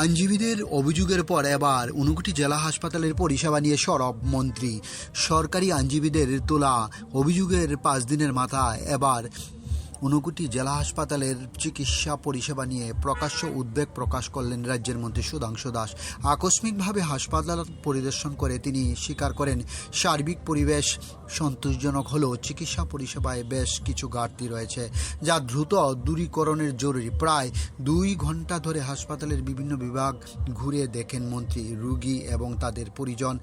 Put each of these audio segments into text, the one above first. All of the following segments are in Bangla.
আইনজীবীদের অভিযোগের পর এবার 59টি জেলা হাসপাতালের পরিষেবা নিয়ে সরব মন্ত্রী। সরকারি আইনজীবীদের তোলা অভিযোগের 5 দিনের মাথায় এবার 59টি জেলা হাসপাতালের চিকিৎসা পরিষেবা নিয়ে প্রকাশ্য উদ্বেগ প্রকাশ করলেন রাজ্যের মন্ত্রী সুধাংশু দাস। আকস্মিকভাবে হাসপাতাল পরিদর্শন করে তিনি স্বীকার করেন, সার্বিক পরিবেশ সন্তোষজনক হলেও চিকিৎসা পরিষেবায় বেশ কিছু ঘাটতি রয়েছে, যা দ্রুত দূরীকরণের জরুরি। প্রায় 2 ঘন্টা ধরে হাসপাতালের বিভিন্ন বিভাগ ঘুরে দেখেন মন্ত্রী। রোগী এবং তাদের পরিজন,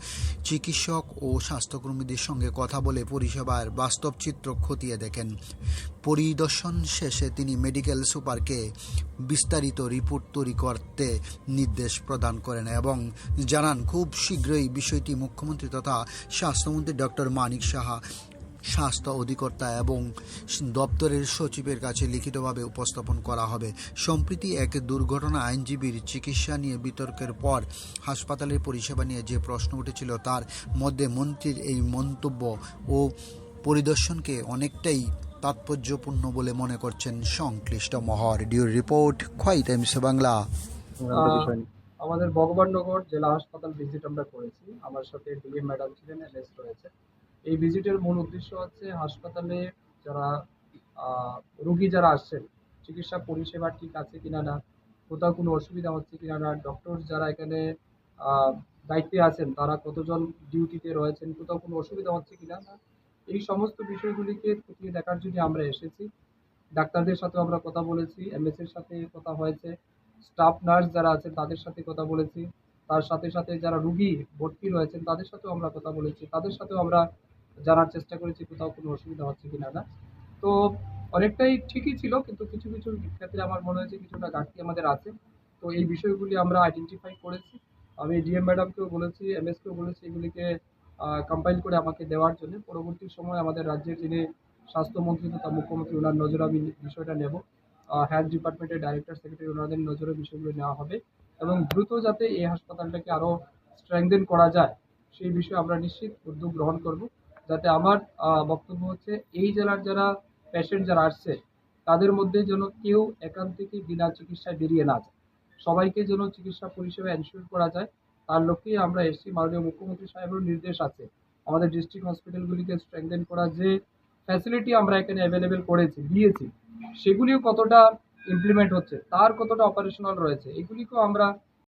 চিকিৎসক ও স্বাস্থ্যকর্মীদের সঙ্গে কথা বলে পরিষেবার বাস্তব চিত্র খতিয়ে দেখেন। পরিদর্শন শেষে তিনি মেডিকেল সুপারকে বিস্তারিত রিপোর্ট তৈরি করতে নির্দেশ প্রদান করেন এবং জানান খুব শীঘ্রই বিষয়টি মুখ্যমন্ত্রী তথা স্বাস্থ্যমন্ত্রী ডক্টর মানিক সাহা, স্বাস্থ্য অধিকর্তা এবং দপ্তরের সচিবের কাছে লিখিতভাবে উপস্থাপন করা হবে। সম্প্রতি এক দুর্ঘটনা আইনজীবীর চিকিৎসা নিয়ে বিতর্কের পর হাসপাতালের পরিষেবা নিয়ে যে প্রশ্ন উঠেছিল, তার মধ্যে মন্ত্রীর এই মন্তব্য ও পরিদর্শনকে অনেকটাই তাৎপর্যপূর্ণ বলে মনে করছেন সংশ্লিষ্ট মহল। ডিউর রিপোর্ট, খোয়াই টাইমস বাংলা। আমাদের ভগবাননগর জেলা হাসপাতাল ভিজিট আমরা করেছি। আমার সাথে ডিএম ম্যাডাম ছিলেন, এমএস রয়েছে। এই ভিজিটের মূল উদ্দেশ্য হচ্ছে হাসপাতালে যারা রোগী যারা আসছেন, চিকিৎসা পরিষেবা ঠিক আছে কিনা না, কোথাও কোনো অসুবিধা হচ্ছে কিনা না, ডক্টর যারা এখানে দায়িত্বে আছেন তারা কতজন ডিউটিতে রয়েছেন, কোথাও কোনো অসুবিধা হচ্ছে কিনা না, এই সমস্ত বিষয়গুলিকে খতিয়ে দেখার জন্য আমরা এসেছি। ডাক্তারদের সাথে আমরা কথা বলেছি, এমএস এর সাথে কথা হয়েছে, স্টাফ নার্স যারা আছেন তাদের সাথে কথা বলেছি, তার সাথে সাথে যারা রুগী ভর্তি রয়েছেন তাদের সাথেও আমরা কথা বলেছি, তাদের সাথেও আমরা জানার চেষ্টা করেছি কোথাও কোনো অসুবিধা হচ্ছে কিনা না। তো অনেকটাই ঠিকই ছিল, কিন্তু কিছু কিছু ক্ষেত্রে আমার মনে হয়েছে কিছুটা ঘাটতি আমাদের আছে। তো এই বিষয়গুলি আমরা আইডেন্টিফাই করেছি। আমি ডিএম ম্যাডামকেও বলেছি, এমএসকেও বলেছি এগুলিকে কম্পাইল করে আমাকে দেওয়ার জন্য। পরবর্তী সময় আমাদের রাজ্যের যিনি স্বাস্থ্যমন্ত্রী তথা মুখ্যমন্ত্রী, ওনার নজরে আমি বিষয়টা নেব। হেলথ ডিপার্টমেন্টের ডাইরেক্টর সেক্রেটারি, ওনাদের নজরে বিষয়গুলো নেওয়া হবে এবং দ্রুত যাতে এই হাসপাতালটাকে আরও স্ট্রেংথেন করা যায় সেই বিষয়ে আমরা নিশ্চিত উদ্যোগ গ্রহণ করব। যাতে আমার বক্তব্য হচ্ছে এই জেলার যারা পেশেন্ট যারা আসছে তাদের মধ্যে যেন কেউ এখান থেকে বিনা চিকিৎসায় বেরিয়ে না যায়, সবাইকে যেন চিকিৎসা পরিষেবা এনশিওর করা যায়, তার লক্ষ্যেই আমরা এসেছি। মাননীয় মুখ্যমন্ত্রী সাহেবের নির্দেশ আছে আমাদের ডিস্ট্রিক্ট হসপিটালগুলিকে স্ট্রেংথেন করা। যে ফ্যাসিলিটি আমরা এখানে অ্যাভেলেবেল দিয়েছি, সেগুলিও কতটা ইমপ্লিমেন্ট হচ্ছে, তার কতটা অপারেশনাল রয়েছে, এগুলিকেও আমরা